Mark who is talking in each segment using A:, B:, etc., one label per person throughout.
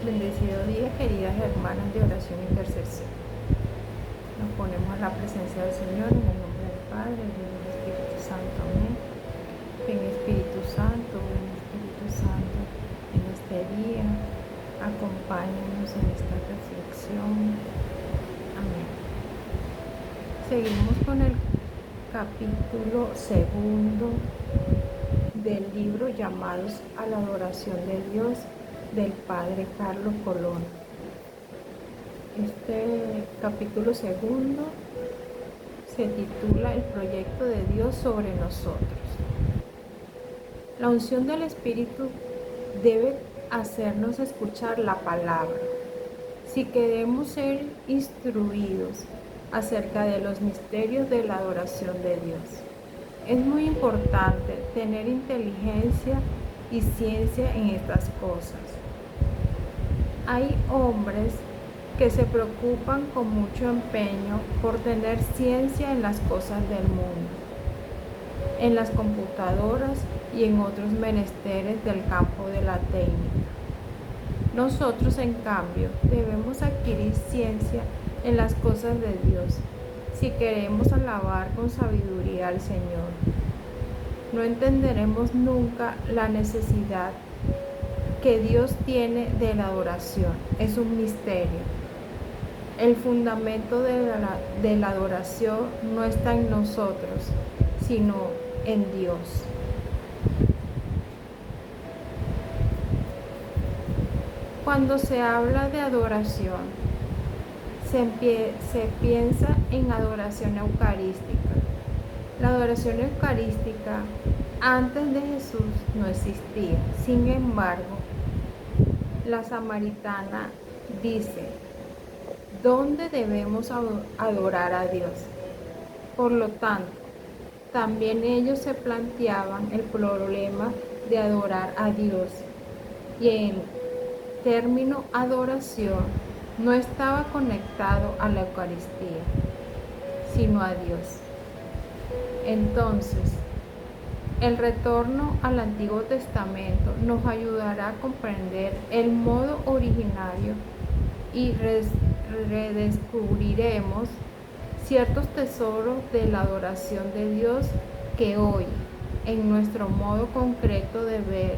A: Bendecido día, queridas hermanas de oración e intercesión. Nos ponemos a la presencia del Señor en el nombre del Padre, del Hijo y del Espíritu Santo. Amén. Ven Espíritu Santo, en este día. Acompáñanos en esta reflexión. Amén. Seguimos con el capítulo 2 del libro Llamados a la Adoración de Dios, del Padre Carlos Colón. Este capítulo 2 se titula El proyecto de Dios sobre nosotros. La unción del Espíritu debe hacernos escuchar la palabra. Si queremos ser instruidos acerca de los misterios de la adoración de Dios, es muy importante tener inteligencia y ciencia en estas cosas. Hay hombres que se preocupan con mucho empeño por tener ciencia en las cosas del mundo, en las computadoras y en otros menesteres del campo de la técnica. Nosotros, en cambio, debemos adquirir ciencia en las cosas de Dios si queremos alabar con sabiduría al Señor. No entenderemos nunca la necesidad que Dios tiene de la adoración. Es un misterio. El fundamento de la adoración no está en nosotros, sino en Dios. Cuando se habla de adoración, se piensa en adoración eucarística. La adoración eucarística antes de Jesús no existía. Sin embargo, la samaritana dice, ¿dónde debemos adorar a Dios? Por lo tanto, también ellos se planteaban el problema de adorar a Dios. Y el término adoración no estaba conectado a la Eucaristía, sino a Dios. Entonces, el retorno al Antiguo Testamento nos ayudará a comprender el modo originario y redescubriremos ciertos tesoros de la adoración de Dios que hoy, en nuestro modo concreto de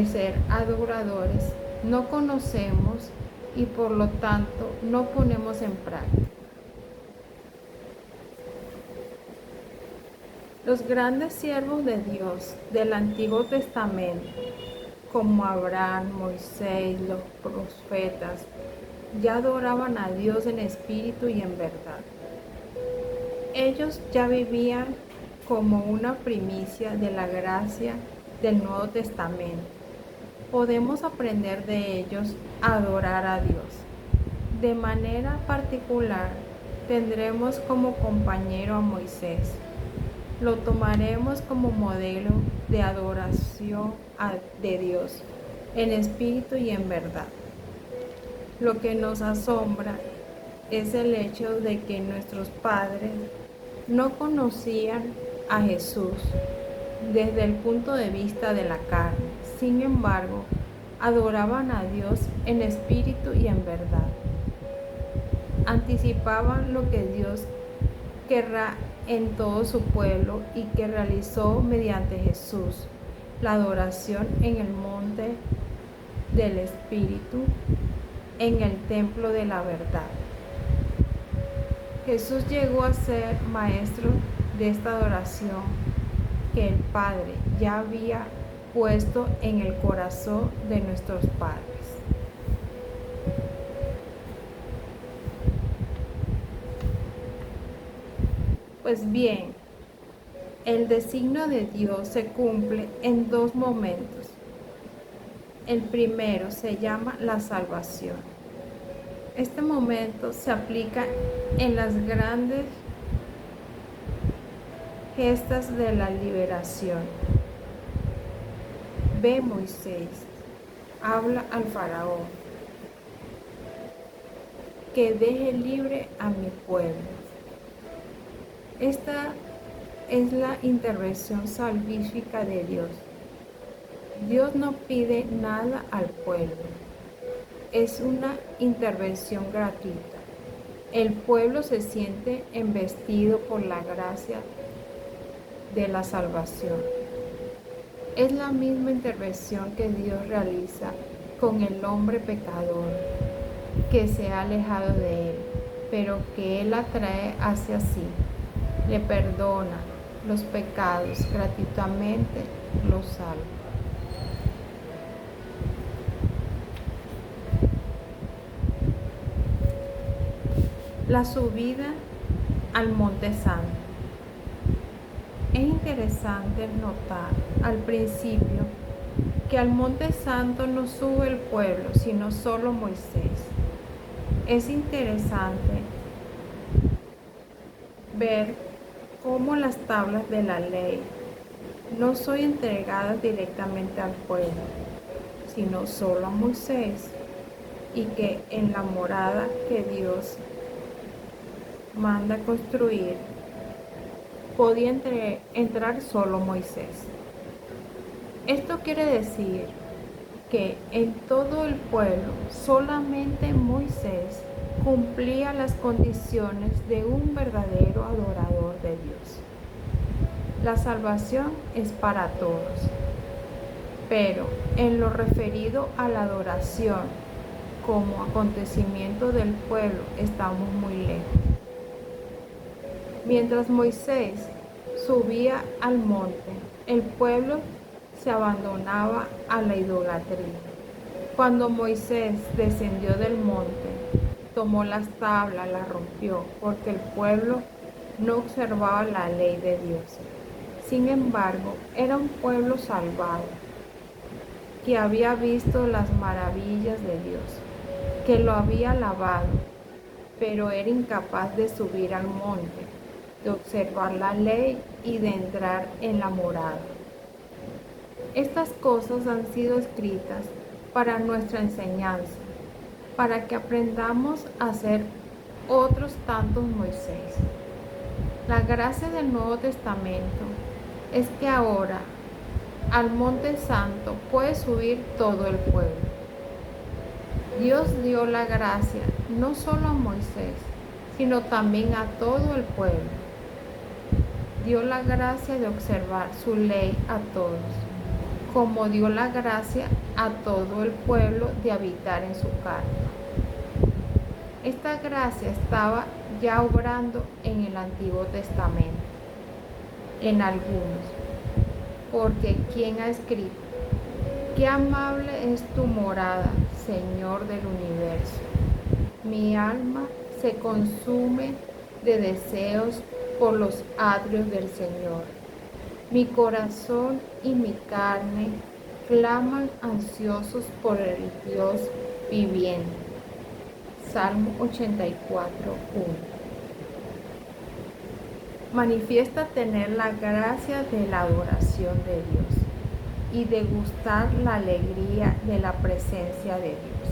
A: ser adoradores, no conocemos y por lo tanto no ponemos en práctica. Los grandes siervos de Dios del Antiguo Testamento, como Abraham, Moisés, los profetas, ya adoraban a Dios en espíritu y en verdad. Ellos ya vivían como una primicia de la gracia del Nuevo Testamento. Podemos aprender de ellos a adorar a Dios. De manera particular, tendremos como compañero a Moisés. Lo tomaremos como modelo de adoración de Dios, en espíritu y en verdad. Lo que nos asombra es el hecho de que nuestros padres no conocían a Jesús desde el punto de vista de la carne. Sin embargo, adoraban a Dios en espíritu y en verdad. Anticipaban lo que Dios querrá en todo su pueblo y que realizó mediante Jesús, la adoración en el monte del Espíritu, en el templo de la verdad. Jesús llegó a ser maestro de esta adoración que el Padre ya había puesto en el corazón de nuestros padres. Pues bien, el designio de Dios se cumple en dos momentos. El primero se llama la salvación. Este momento se aplica en las grandes gestas de la liberación. Ve, Moisés, habla al faraón, que deje libre a mi pueblo. Esta es la intervención salvífica de Dios. Dios no pide nada al pueblo, es una intervención gratuita. El pueblo se siente embestido por la gracia de la salvación. Es la misma intervención que Dios realiza con el hombre pecador que se ha alejado de Él, pero que Él atrae hacia sí, le perdona los pecados gratuitamente, los salva. La subida al Monte Santo. Es interesante notar al principio que al Monte Santo no sube el pueblo, sino solo Moisés. Es interesante ver cómo las tablas de la ley no son entregadas directamente al pueblo, sino solo a Moisés, y que en la morada que Dios manda construir podía entrar solo Moisés. Esto quiere decir que en todo el pueblo solamente Moisés cumplía las condiciones de un verdadero adorador de Dios. La salvación es para todos, pero en lo referido a la adoración como acontecimiento del pueblo estamos muy lejos. Mientras Moisés subía al monte, el pueblo se abandonaba a la idolatría. Cuando Moisés descendió del monte, tomó las tablas, las rompió, porque el pueblo no observaba la ley de Dios. Sin embargo, era un pueblo salvado, que había visto las maravillas de Dios, que lo había alabado, pero era incapaz de subir al monte, de observar la ley y de entrar en la morada. Estas cosas han sido escritas para nuestra enseñanza, para que aprendamos a ser otros tantos Moisés. La gracia del Nuevo Testamento es que ahora al Monte Santo puede subir todo el pueblo. Dios dio la gracia no solo a Moisés, sino también a todo el pueblo. Dio la gracia de observar su ley a todos, como dio la gracia a todo el pueblo de habitar en su carne. Esta gracia estaba ya obrando en el Antiguo Testamento, en algunos, porque ¿quién ha escrito? Qué amable es tu morada, Señor del universo. Mi alma se consume de deseos por los atrios del Señor. Mi corazón y mi carne claman ansiosos por el Dios viviente. Salmo 84:1. Manifiesta tener la gracia de la adoración de Dios y degustar la alegría de la presencia de Dios.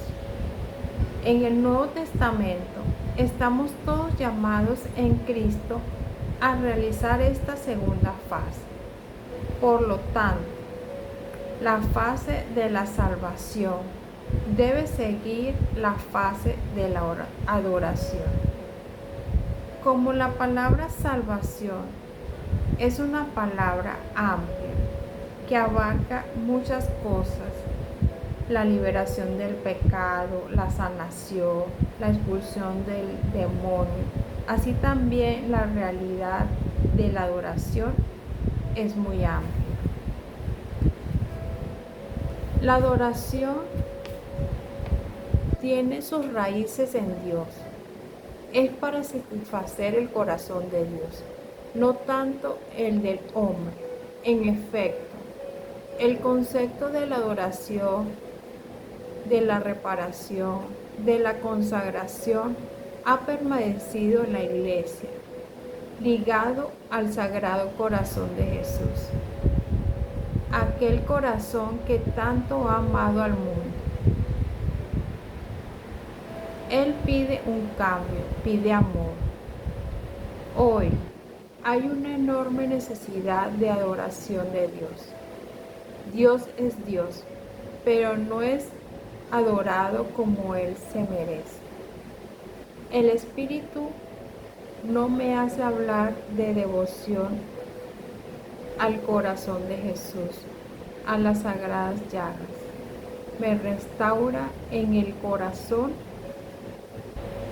A: En el Nuevo Testamento estamos todos llamados en Cristo a realizar esta segunda fase. Por lo tanto, la fase de la salvación debe seguir la fase de la adoración. Como la palabra salvación es una palabra amplia que abarca muchas cosas, la liberación del pecado, la sanación, la expulsión del demonio, así también la realidad de la adoración es muy amplia. La adoración tiene sus raíces en Dios. Es para satisfacer el corazón de Dios, no tanto el del hombre. En efecto, el concepto de la adoración, de la reparación, de la consagración ha permanecido en la Iglesia, ligado al Sagrado Corazón de Jesús, aquel corazón que tanto ha amado al mundo. Él pide un cambio, pide amor. Hoy hay una enorme necesidad de adoración de Dios. Dios es Dios, pero no es adorado como Él se merece. El Espíritu no me hace hablar de devoción al corazón de Jesús, a las sagradas llagas. Me restaura en el corazón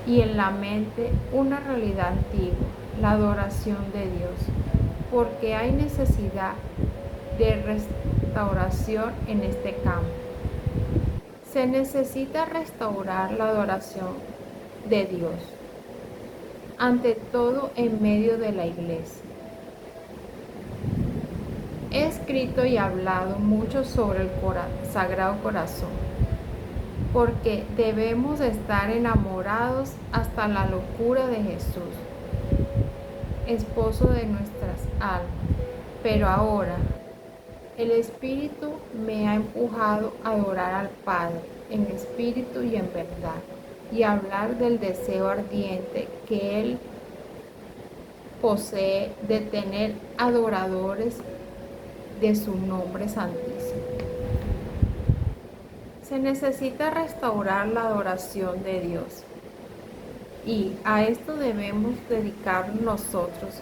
A: y en la mente una realidad antigua, la adoración de Dios, porque hay necesidad de restauración en este campo. Se necesita restaurar la adoración de Dios, ante todo en medio de la iglesia. He escrito y hablado mucho sobre el Sagrado Corazón, porque debemos estar enamorados hasta la locura de Jesús, esposo de nuestras almas. Pero ahora, el Espíritu me ha empujado a adorar al Padre en espíritu y en verdad, y hablar del deseo ardiente que Él posee de tener adoradores de su nombre santísimo. Se necesita restaurar la adoración de Dios, y a esto debemos dedicar nosotros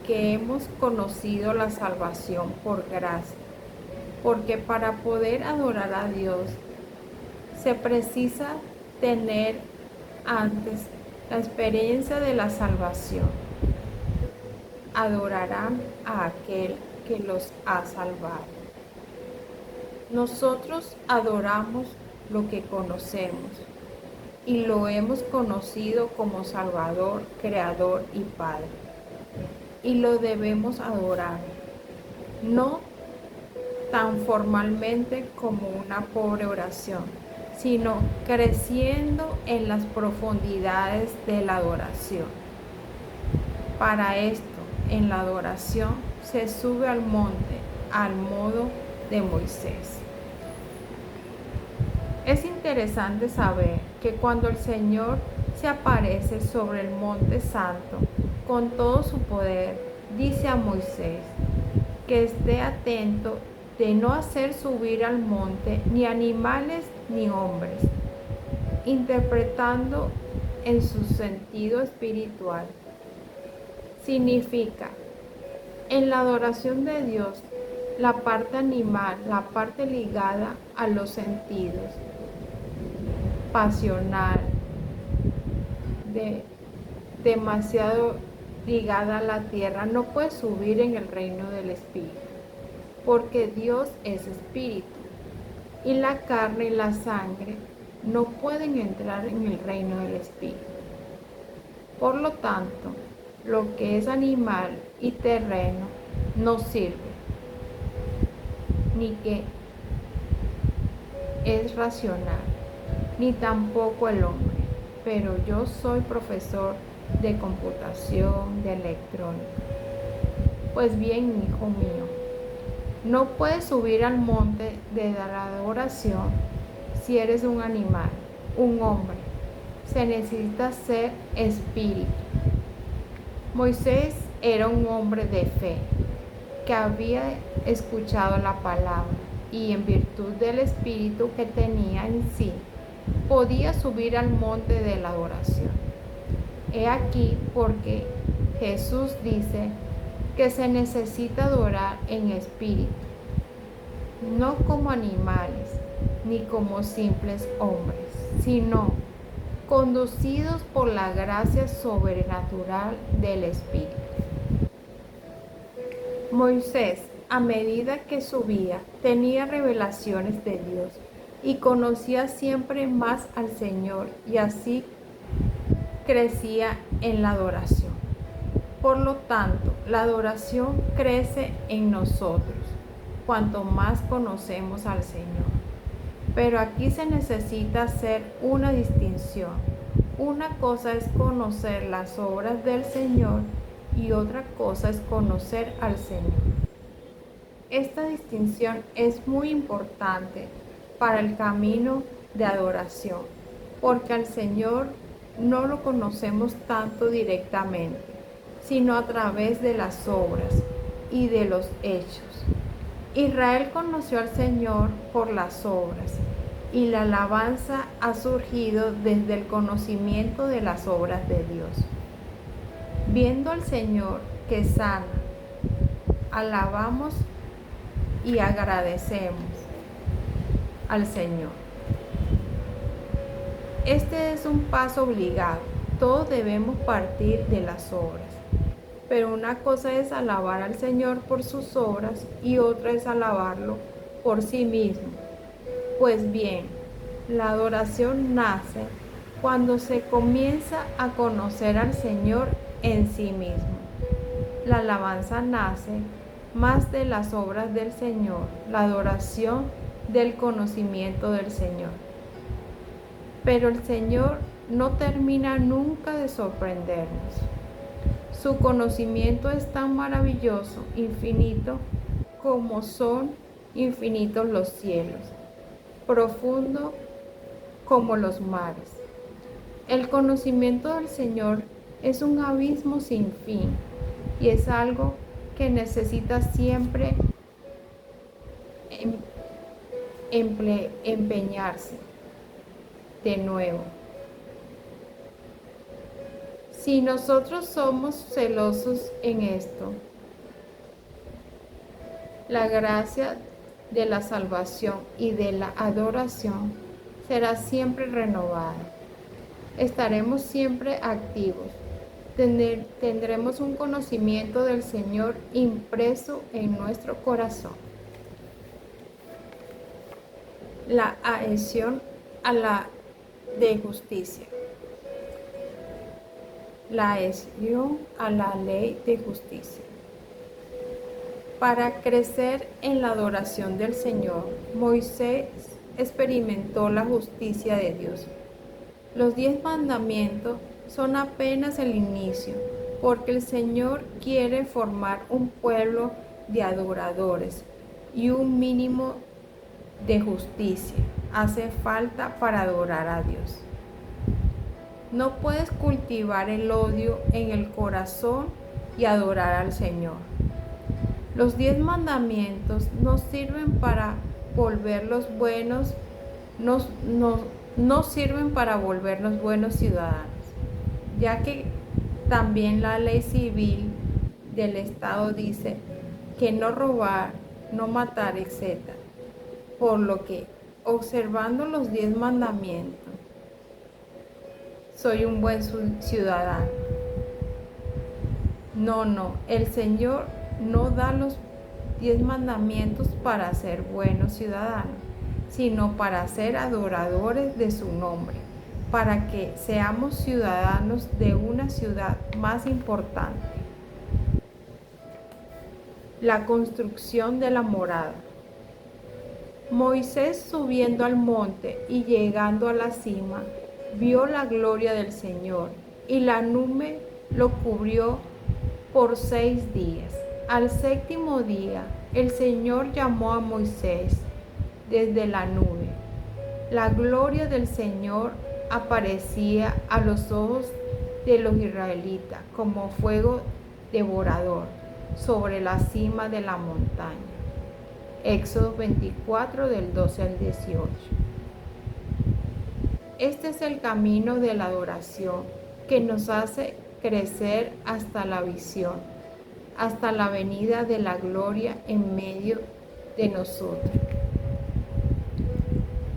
A: que hemos conocido la salvación por gracia, porque para poder adorar a Dios se precisa tener antes la experiencia de la salvación. Adorarán a aquel que los ha salvado. Nosotros adoramos lo que conocemos y lo hemos conocido como Salvador, Creador y Padre. Y lo debemos adorar, no tan formalmente como una pobre oración, sino creciendo en las profundidades de la adoración. Para esto, en la adoración, se sube al monte al modo de Moisés. Es interesante saber que cuando el Señor se aparece sobre el monte santo con todo su poder, dice a Moisés que esté atento de no hacer subir al monte ni animales ni hombres, interpretando en su sentido espiritual. Significa, en la adoración de Dios, la parte animal, la parte ligada a los sentidos, pasional, demasiado ligada a la tierra, no puede subir en el reino del Espíritu, porque Dios es Espíritu, y la carne y la sangre no pueden entrar en el reino del Espíritu. Por lo tanto, lo que es animal y terreno no sirve, ni que es racional, ni tampoco el hombre. Pero yo soy profesor de computación, de electrónica. Pues bien, hijo mío, no puedes subir al monte de la adoración si eres un animal, un hombre. Se necesita ser espíritu. Moisés era un hombre de fe, que había escuchado la palabra y en virtud del espíritu que tenía en sí, podía subir al monte de la adoración. He aquí porque Jesús dice que se necesita adorar en espíritu, no como animales ni como simples hombres, sino conducidos por la gracia sobrenatural del Espíritu. Moisés, a medida que subía, tenía revelaciones de Dios y conocía siempre más al Señor, y así crecía en la adoración. Por lo tanto, la adoración crece en nosotros cuanto más conocemos al Señor. Pero aquí se necesita hacer una distinción. Una cosa es conocer las obras del Señor y otra cosa es conocer al Señor. Esta distinción es muy importante para el camino de adoración, porque al Señor no lo conocemos tanto directamente, sino a través de las obras y de los hechos. Israel conoció al Señor por las obras, y la alabanza ha surgido desde el conocimiento de las obras de Dios. Viendo al Señor que sana, alabamos y agradecemos al Señor. Este es un paso obligado. Todos debemos partir de las obras. Pero una cosa es alabar al Señor por sus obras y otra es alabarlo por sí mismo. Pues bien, la adoración nace cuando se comienza a conocer al Señor en sí mismo. La alabanza nace más de las obras del Señor, la adoración del conocimiento del Señor. Pero el Señor no termina nunca de sorprendernos. Su conocimiento es tan maravilloso, infinito, como son infinitos los cielos, profundo como los mares. El conocimiento del Señor es un abismo sin fin y es algo que necesita siempre empeñarse de nuevo. Si nosotros somos celosos en esto, la gracia de la salvación y de la adoración será siempre renovada. Estaremos siempre activos. Tendremos un conocimiento del Señor impreso en nuestro corazón. La adhesión a la de justicia. La adhesión a la ley de justicia. Para crecer en la adoración del Señor, Moisés experimentó la justicia de Dios. Los 10 mandamientos son apenas el inicio, porque el Señor quiere formar un pueblo de adoradores y un mínimo de justicia hace falta para adorar a Dios. No puedes cultivar el odio en el corazón y adorar al Señor. Los 10 mandamientos no sirven para volverlos buenos, no sirven para volvernos buenos ciudadanos, ya que también la ley civil del Estado dice que no robar, no matar, etc. Por lo que, observando los 10 mandamientos, soy un buen ciudadano. No, el Señor no da los 10 mandamientos para ser buenos ciudadanos, sino para ser adoradores de su nombre, para que seamos ciudadanos de una ciudad más importante. La construcción de la morada. Moisés, subiendo al monte y llegando a la cima, vio la gloria del Señor, y la nube lo cubrió por 6 días. Al 7º día, el Señor llamó a Moisés desde la nube. La gloria del Señor aparecía a los ojos de los israelitas como fuego devorador sobre la cima de la montaña. Éxodo 24 del 12 al 18. Este es el camino de la adoración que nos hace crecer hasta la visión, hasta la venida de la gloria en medio de nosotros.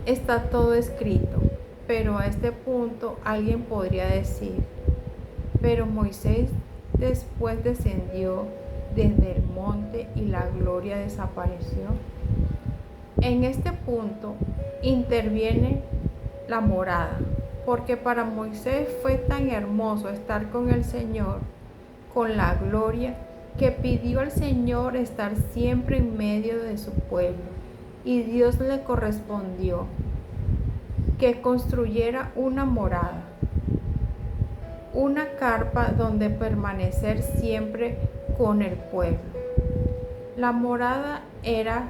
A: Está todo escrito, pero a este punto alguien podría decir, pero Moisés después descendió desde el monte y la gloria desapareció. En este punto interviene la morada, porque para Moisés fue tan hermoso estar con el Señor, con la gloria, que pidió al Señor estar siempre en medio de su pueblo, y Dios le correspondió que construyera una morada, una carpa donde permanecer siempre con el pueblo. La morada era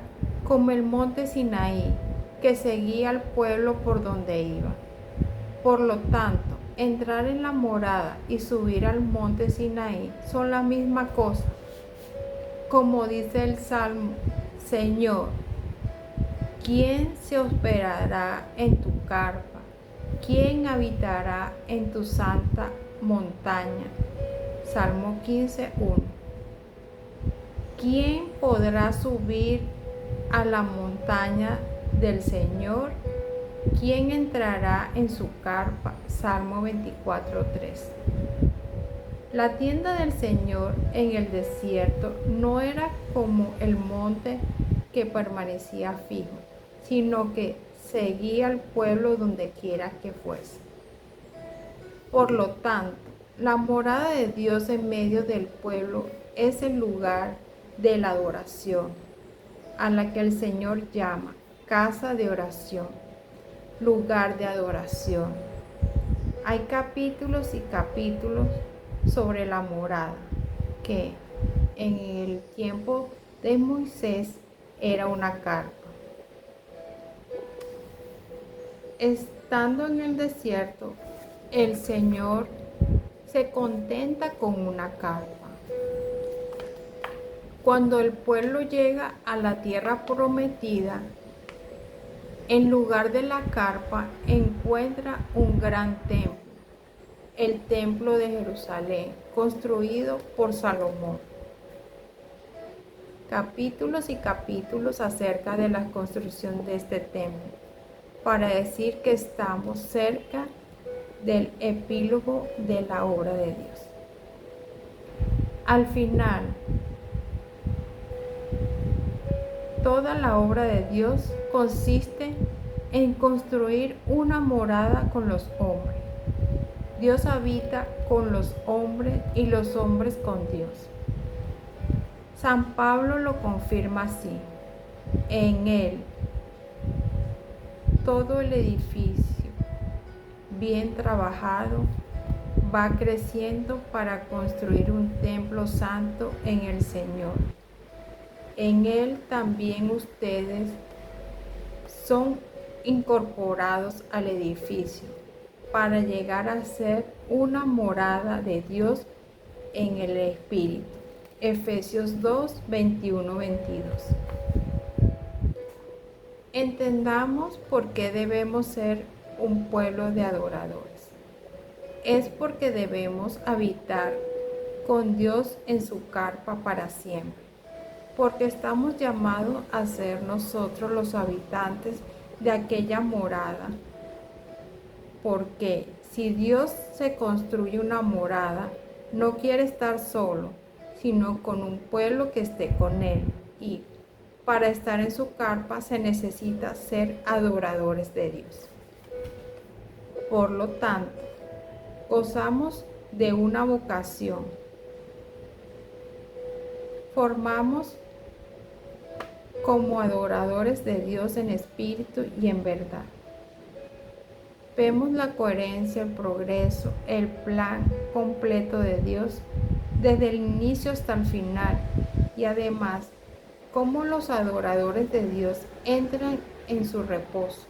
A: como el monte Sinaí, que seguía al pueblo por donde iba. Por lo tanto, entrar en la morada y subir al monte Sinaí son la misma cosa. Como dice el Salmo Señor, ¿quién se hospedará en tu carpa? ¿Quién habitará en tu santa montaña? Salmo 15:1. ¿Quién podrá subir a la montaña del Señor? ¿Quién entrará en su carpa? Salmo 24:3. La tienda del Señor en el desierto no era como el monte que permanecía fijo, sino que seguía al pueblo donde quiera que fuese. Por lo tanto, la morada de Dios en medio del pueblo es el lugar de la adoración, a la que el Señor llama casa de oración, lugar de adoración. Hay capítulos y capítulos sobre la morada, que en el tiempo de Moisés era una carpa. Estando en el desierto, el Señor se contenta con una carpa. Cuando el pueblo llega a la tierra prometida, en lugar de la carpa encuentra un gran templo, el templo de Jerusalén, construido por Salomón. Capítulos y capítulos acerca de la construcción de este templo, para decir que estamos cerca del epílogo de la obra de Dios. Al final, toda la obra de Dios consiste en construir una morada con los hombres. Dios habita con los hombres y los hombres con Dios. San Pablo lo confirma así: en él todo el edificio, bien trabajado, va creciendo para construir un templo santo en el Señor. En él también ustedes son incorporados al edificio para llegar a ser una morada de Dios en el Espíritu. Efesios 2, 21, 22. Entendamos por qué debemos ser un pueblo de adoradores. Es porque debemos habitar con Dios en su carpa para siempre. Porque estamos llamados a ser nosotros los habitantes de aquella morada. Porque si Dios se construye una morada, no quiere estar solo, sino con un pueblo que esté con él. Y para estar en su carpa se necesita ser adoradores de Dios. Por lo tanto, gozamos de una vocación. Formamos como adoradores de Dios en espíritu y en verdad. Vemos la coherencia, el progreso, el plan completo de Dios desde el inicio hasta el final, y además cómo los adoradores de Dios entran en su reposo.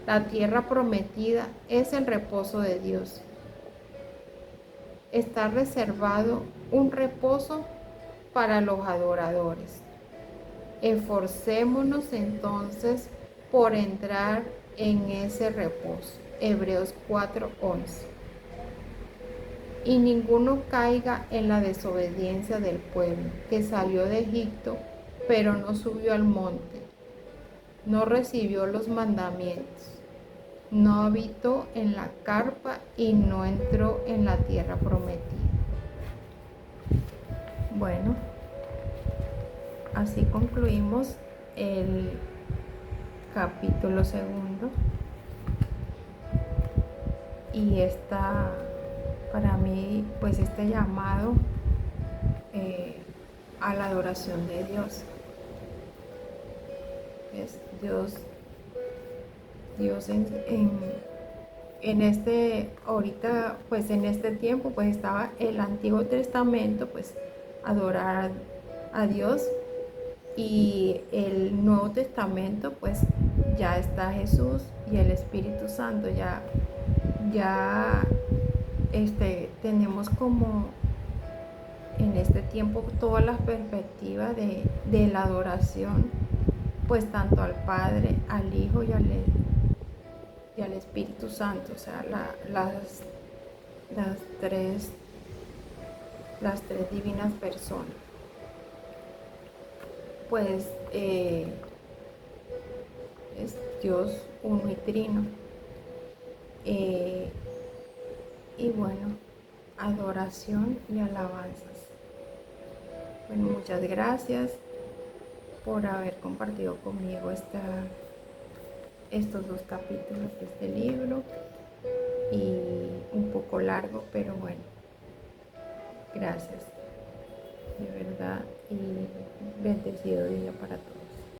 A: La tierra prometida es el reposo de Dios. Está reservado un reposo para los adoradores. Esforcémonos entonces por entrar en ese reposo. Hebreos 4:11. Y ninguno caiga en la desobediencia del pueblo que salió de Egipto, pero no subió al monte, no recibió los mandamientos, no habitó en la carpa y no entró en la tierra prometida. Bueno, así concluimos el capítulo 2 y para mí, pues este llamado a la adoración de Dios. Es Dios en este, ahorita, pues en este tiempo, pues estaba el Antiguo Testamento, pues adorar a Dios, y el Nuevo Testamento, pues ya está Jesús y el Espíritu Santo. Ya tenemos como en este tiempo todas las perspectivas de la adoración, pues tanto al Padre, al Hijo y al Espíritu Santo, o sea, las tres, las tres divinas personas. Pues es Dios uno y trino. Y bueno, adoración y alabanzas. Bueno, muchas gracias por haber compartido conmigo estos dos capítulos de este libro, y un poco largo, pero bueno, gracias de verdad y bendecido día para todos.